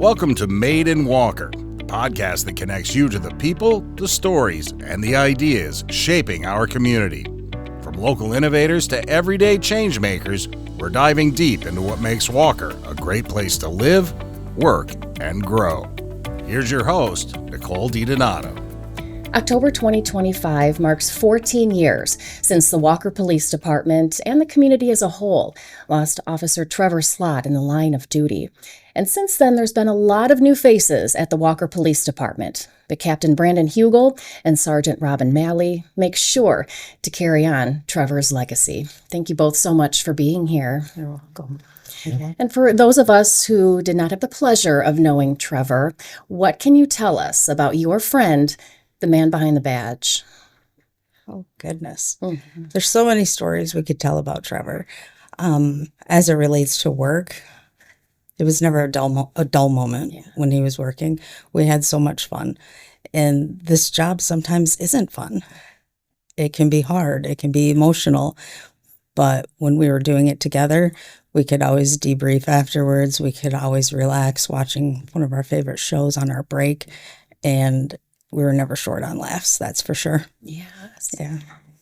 Welcome to Made in Walker, the podcast that connects you to the people, the stories, and the ideas shaping our community. From local innovators to everyday change makers, we're diving deep into what makes Walker a great place to live, work, and grow. Here's your host, Nicole DiDonato. October 2025 marks 14 years since the Walker Police Department and the community as a whole lost Officer Trevor Slot in the line of duty. And since then, there's been a lot of new faces at the Walker Police Department. But Captain Brandyn Heugel and Sergeant Robin Malley make sure to carry on Trevor's legacy. Thank you both so much for being here. You're welcome. And for those of us who did not have the pleasure of knowing Trevor, what can you tell us about your friend, the man behind the badge? Oh, goodness. Mm-hmm. There's so many stories we could tell about Trevor. As it relates to work, it was never a dull moment when he was working. We had so much fun. And this job sometimes isn't fun. It can be hard. It can be emotional. But when we were doing it together, we could always debrief afterwards. We could always relax watching one of our favorite shows on our break. And we were never short on laughs, that's for sure. Yes. Yeah.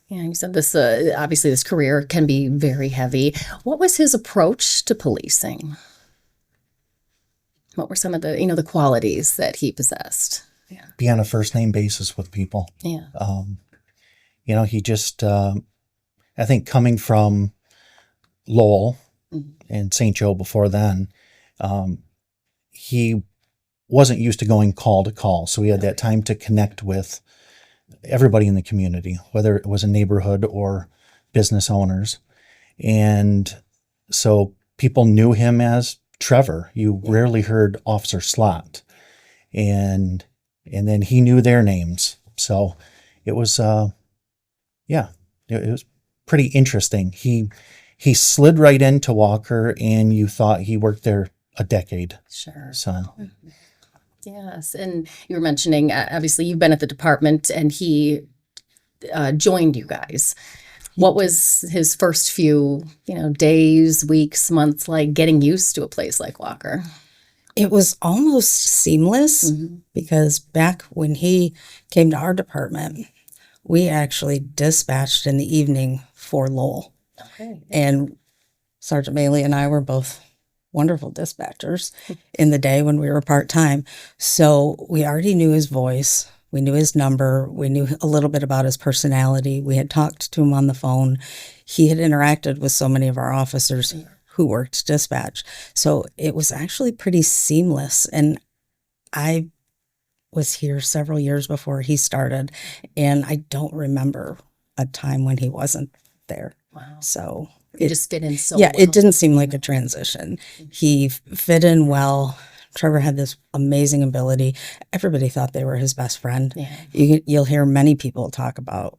Yeah, you said this, obviously this career can be very heavy. What was his approach to policing? What were some of the, the qualities that he possessed? Yeah. Be on a first name basis with people. Yeah. He just, I think coming from Lowell and St. Joe before then, he wasn't used to going call to call. So he had that time to connect with everybody in the community, whether it was a neighborhood or business owners. And so people knew him as Trevor. You rarely heard Officer Slot. And then he knew their names. So it was, it was pretty interesting. He slid right into Walker and you thought he worked there a decade. Sure. So. Yes. And you were mentioning, obviously you've been at the department and he joined you guys. What was his first few, days, weeks, months like getting used to a place like Walker? It was almost seamless because back when he came to our department, we actually dispatched in the evening for Lowell. Okay. And Sergeant Malley and I were both wonderful dispatchers in the day when we were part-time. So we already knew his voice. We knew his number. We knew a little bit about his personality. We had talked to him on the phone. He had interacted with so many of our officers who worked dispatch. So it was actually pretty seamless. And I was here several years before he started, and I don't remember a time when he wasn't there. Wow. So it just fit in so well. It didn't seem like a transition. He fit in well. Trevor had this amazing ability. Everybody thought they were his best friend. Yeah. You'll hear many people talk about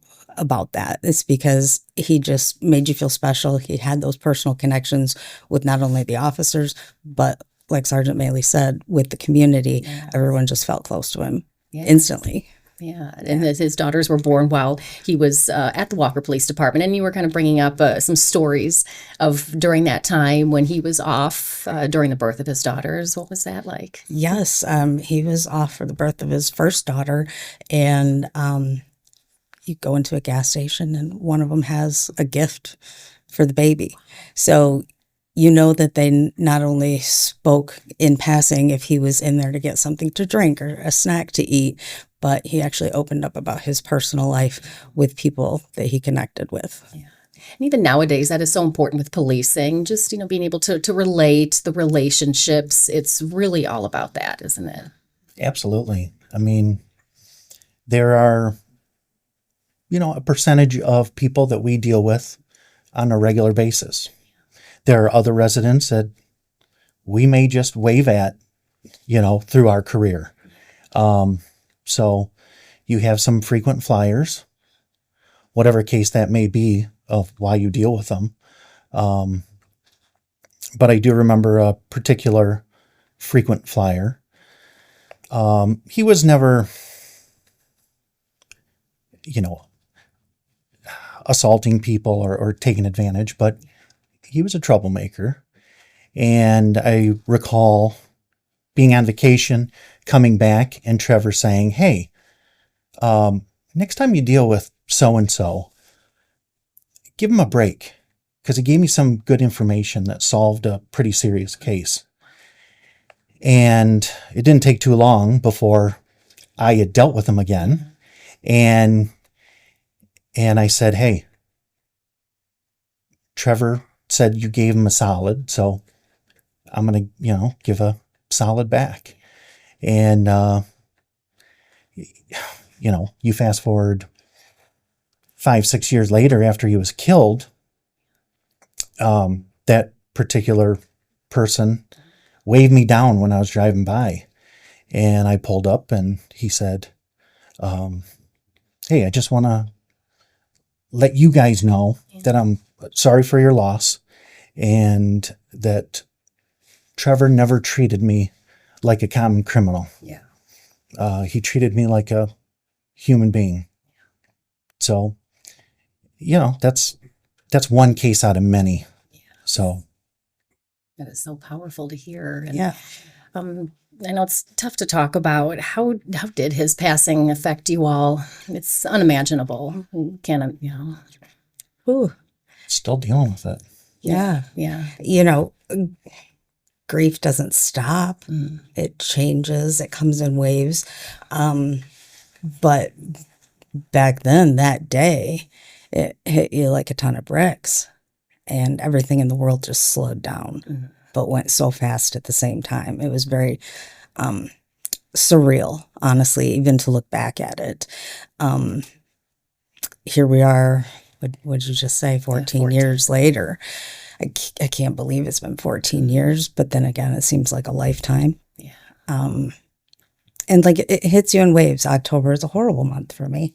that. It's because he just made you feel special. He had those personal connections with not only the officers, but like Sergeant Malley said, with the community. Yeah. Everyone just felt close to him instantly. Yeah, and his daughters were born while he was at the Walker Police Department, and you were kind of bringing up some stories of during that time when he was off during the birth of his daughters. What was that like? Yes, he was off for the birth of his first daughter, and you go into a gas station, and one of them has a gift for the baby. So you know that they not only spoke in passing if he was in there to get something to drink or a snack to eat, but he actually opened up about his personal life with people that he connected with. Yeah. And even nowadays, that is so important with policing, just, being able to relate the relationships. It's really all about that, isn't it? Absolutely. I mean, there are, a percentage of people that we deal with on a regular basis. There are other residents that we may just wave at, through our career. So you have some frequent flyers, whatever case that may be of why you deal with them. But I do remember a particular frequent flyer. He was never, assaulting people or taking advantage, but he was a troublemaker. And I recall being on vacation, coming back, and Trevor saying, "Hey, next time you deal with so-and-so, give him a break," because he gave me some good information that solved a pretty serious case. And it didn't take too long before I had dealt with him again. And I said, "Hey, Trevor said you gave him a solid, so I'm going to, give a solid back." And, you fast forward 5-6 years later after he was killed, that particular person waved me down when I was driving by, and I pulled up and he said, "Hey, I just want to let you guys know that I'm sorry for your loss and that Trevor never treated me like a common criminal. Yeah. He treated me like a human being." So, that's one case out of many. So That is so powerful to hear. And, Yeah. I know it's tough to talk about. How did his passing affect you all? It's unimaginable. Can't, Ooh. still dealing with it. Yeah. Yeah. Grief doesn't stop. It changes. It comes in waves. But back then, that day, it hit you like a ton of bricks, and everything in the world just slowed down, but went so fast at the same time. It was very surreal, honestly, even to look back at it. Here we are. What did you just say? 14 years later. I can't believe it's been 14 years, but then again, it seems like a lifetime. Yeah. And like it hits you in waves. October is a horrible month for me.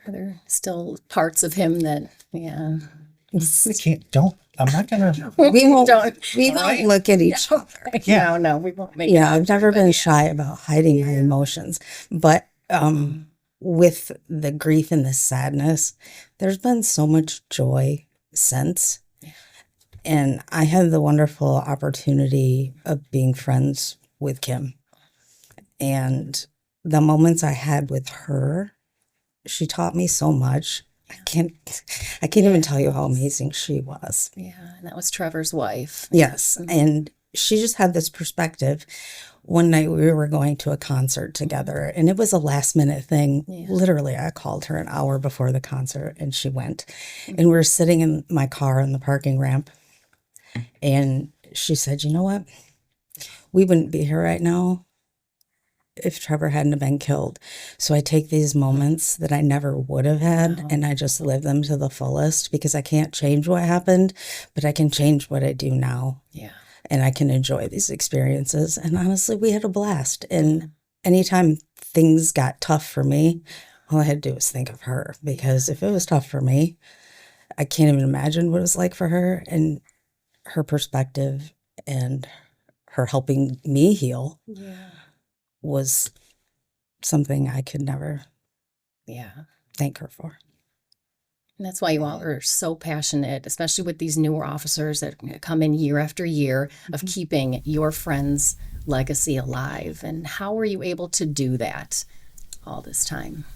Are there still parts of him that, yeah. I'm not going to. We won't Right. look at each other. Yeah. No, we won't make Yeah, I've never been shy about hiding my emotions, but with the grief and the sadness, there's been so much joy since. And I had the wonderful opportunity of being friends with Kim. And the moments I had with her, she taught me so much. I can't even tell you how amazing she was. Yeah, and that was Trevor's wife. Yes. And she just had this perspective. One night we were going to a concert together, and it was a last minute thing. Yeah. Literally, I called her an hour before the concert and she went. And we were sitting in my car in the parking ramp. And she said, "You know what? We wouldn't be here right now if Trevor hadn't have been killed. So I take these moments that I never would have had and I just live them to the fullest, because I can't change what happened, but I can change what I do now. Yeah. And I can enjoy these experiences." And honestly, we had a blast. And anytime things got tough for me, all I had to do was think of her, because if it was tough for me, I can't even imagine what it was like for her. And her perspective and her helping me heal was something I could never thank her for. And that's why you all are so passionate, especially with these newer officers that come in year after year, of keeping your friend's legacy alive. And how were you able to do that all this time?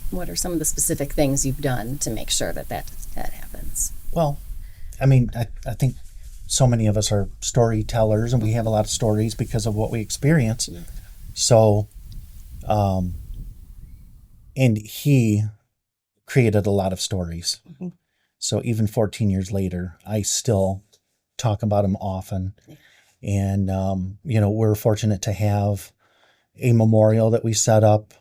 What are some of the specific things you've done to make sure that happens? Well, I mean, I think so many of us are storytellers, and we have a lot of stories because of what we experience. So, and he created a lot of stories. So even 14 years later, I still talk about him often. And, we're fortunate to have a memorial that we set up.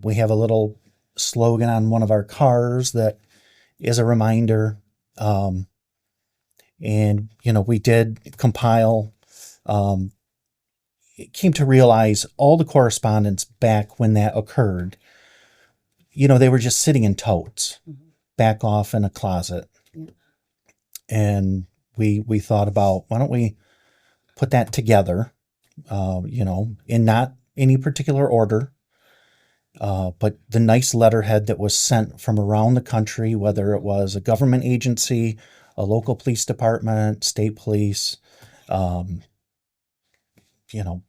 We have a little slogan on one of our cars that is a reminder. We did compile, came to realize all the correspondence back when that occurred, they were just sitting in totes back off in a closet. And we thought about, why don't we put that together, in not any particular order, but the nice letterhead that was sent from around the country, whether it was a government agency, a local police department, state police, you know,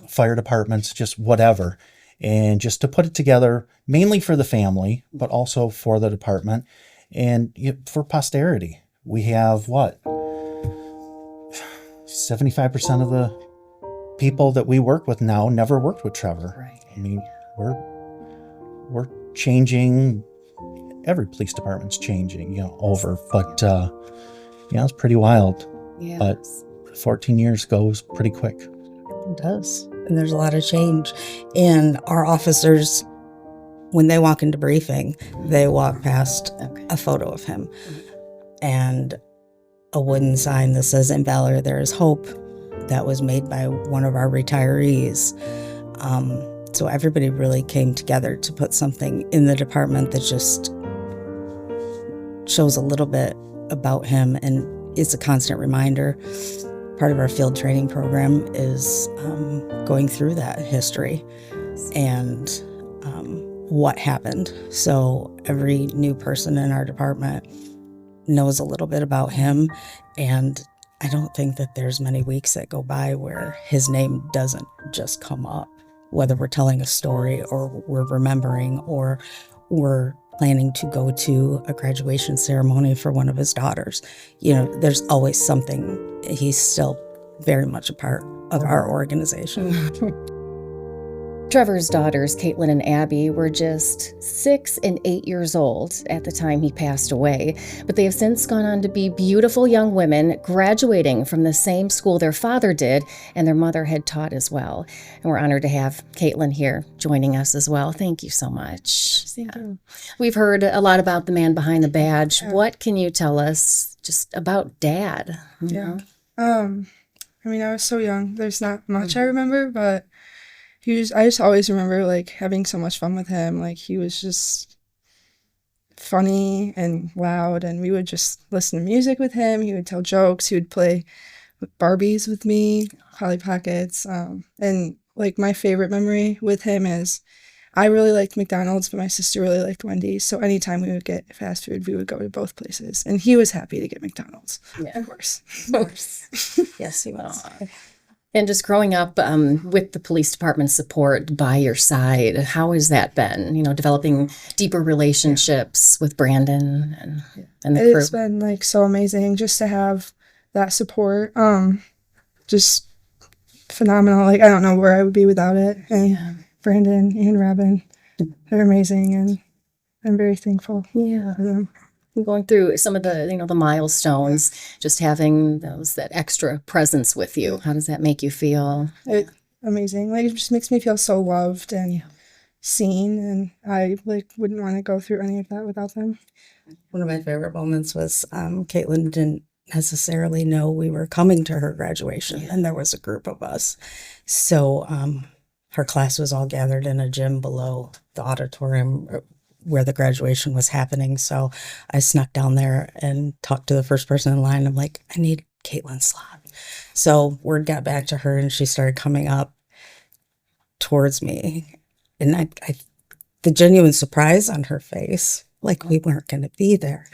fire departments, just whatever. And just to put it together, mainly for the family, but also for the department and for posterity. We have 75% of the people that we work with now never worked with Trevor. Right. I mean, we're changing. Every police department's changing, over. But it's pretty wild. Yeah. But 14 years goes pretty quick. It does. And there's a lot of change. And our officers, when they walk into briefing, they walk past a photo of him and a wooden sign that says, "In Valor, there is hope," that was made by one of our retirees. So everybody really came together to put something in the department that just shows a little bit about him and is a constant reminder. Part of our field training program is going through that history and what happened. So every new person in our department knows a little bit about him, and I don't think that there's many weeks that go by where his name doesn't just come up, whether we're telling a story or we're remembering or we're planning to go to a graduation ceremony for one of his daughters. There's always something. He's still very much a part of our organization. Trevor's daughters, Caitlin and Abby, were just 6 and 8 years old at the time he passed away, but they have since gone on to be beautiful young women, graduating from the same school their father did and their mother had taught as well. And we're honored to have Caitlin here joining us as well. Thank you so much. Thank you. We've heard a lot about the man behind the badge. What can you tell us just about Dad? Yeah. I was so young. There's not much I remember, but I just always remember having so much fun with him. He was just funny and loud, and we would just listen to music with him. He would tell jokes. He would play with Barbies with me, Polly Pockets. And my favorite memory with him is I really liked McDonald's, but my sister really liked Wendy's. So anytime we would get fast food, we would go to both places. And he was happy to get McDonald's, of course. Yes, he was. And just growing up with the police department support by your side, how has that been? Developing deeper relationships with Brandyn and the crew. It's been so amazing just to have that support. Just phenomenal. I don't know where I would be without it. And Brandyn and Robin, they're amazing, and I'm very thankful for them. Going through some of the milestones, just having that extra presence with you. How does that make you feel? Amazing. It just makes me feel so loved and seen, and I wouldn't want to go through any of that without them. One of my favorite moments was Caitlin didn't necessarily know we were coming to her graduation, and there was a group of us. So her class was all gathered in a gym below the auditorium where the graduation was happening. So I snuck down there and talked to the first person in line. I'm like, I need Trevor Slot. So word got back to her, and she started coming up towards me. And the genuine surprise on her face, we weren't going to be there.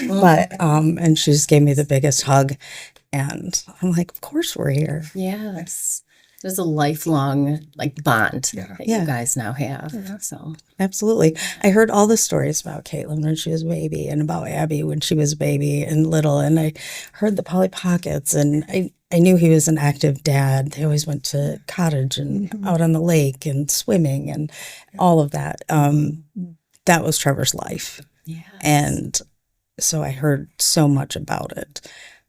But, and she just gave me the biggest hug. And I'm like, of course we're here. Yes. There's a lifelong bond that you guys now have. Yeah. So absolutely. I heard all the stories about Caitlin when she was a baby and about Abby when she was a baby and little. And I heard the Polly Pockets, and I knew he was an active dad. They always went to cottage and out on the lake and swimming and all of that. That was Trevor's life. Yes. And so I heard so much about it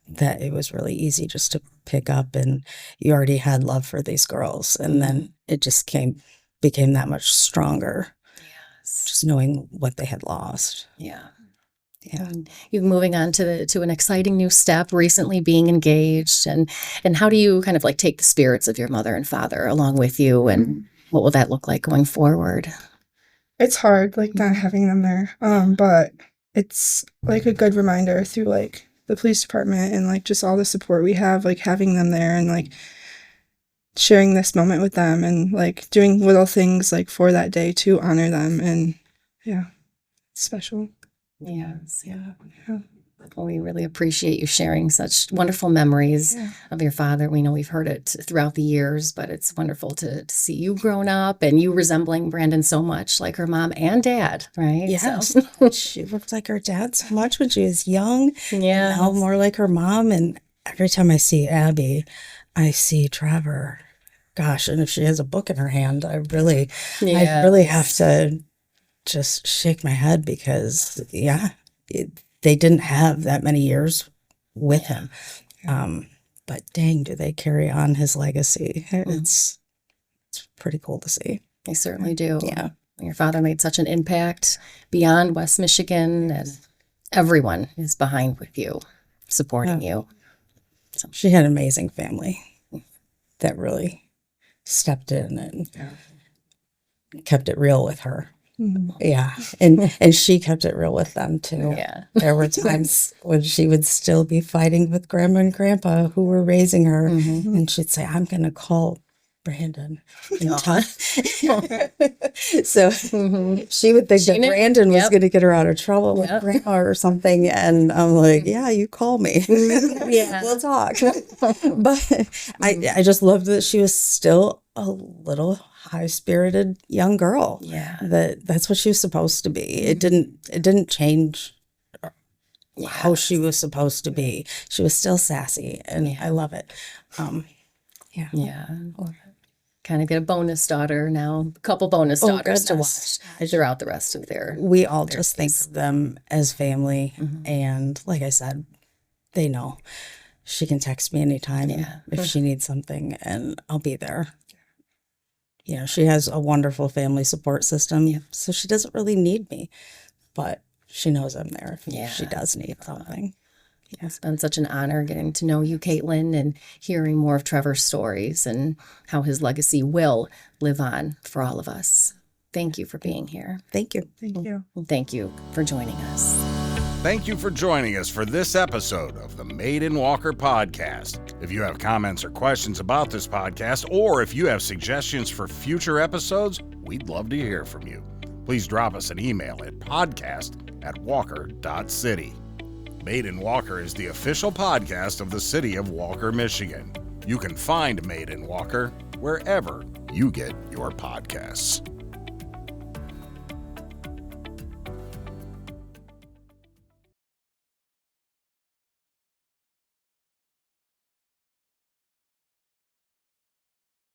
that it was really easy just to pick up, and you already had love for these girls, and then it just became that much stronger. Yes. Just knowing what they had lost. Yeah. You're moving on to an exciting new step, recently being engaged, and how do you kind of take the spirits of your mother and father along with you, and what will that look like going forward? It's hard, not having them there, but it's a good reminder through the police department and just all the support we have, having them there and sharing this moment with them and doing little things for that day to honor them, and it's special. Yes. Yeah. We really appreciate you sharing such wonderful memories of your father. We know we've heard it throughout the years, but it's wonderful to see you grown up and you resembling Brandyn so much like her mom and dad, right? Yes. So, She looked like her dad so much when she was young. yeah. Now more like her mom. And every time I see Abby, I see Trevor. Gosh, and if she has a book in her hand, I really have to just shake my head because, they didn't have that many years with him. But dang, do they carry on his legacy. It's pretty cool to see. They certainly do. Yeah. Your father made such an impact beyond West Michigan, and everyone is behind with you, supporting you. She had an amazing family that really stepped in and kept it real with her. Yeah. And she kept it real with them too. Yeah. There were times when she would still be fighting with grandma and grandpa who were raising her. And she'd say, I'm going to call Brandyn. And so she would think that knew. Brandyn was Yep. going to get her out of trouble with Yep. grandma or something. And I'm like, yeah, you call me. Yeah. We'll talk. But I just loved that she was still a little high-spirited young girl. Yeah. That's what she was supposed to be. It didn't change how she was supposed to be. She was still sassy, and I love it. Yeah. Kind of get a bonus daughter now, a couple bonus daughters to goodness. watch throughout the rest of their. We all just think of them as family, and like I said, they know. She can text me anytime if she needs something, and I'll be there. You know, she has a wonderful family support system, so she doesn't really need me, but she knows I'm there if she does need something. It's been such an honor getting to know you, Caitlin, and hearing more of Trevor's stories and how his legacy will live on for all of us. Thank you for being here. Thank you. Thank you. And thank you for joining us. Thank you for joining us for this episode of the Made in Walker podcast. If you have comments or questions about this podcast, or if you have suggestions for future episodes, we'd love to hear from you. Please drop us an email at podcast@walker.city. Made in Walker is the official podcast of the city of Walker, Michigan. You can find Made in Walker wherever you get your podcasts.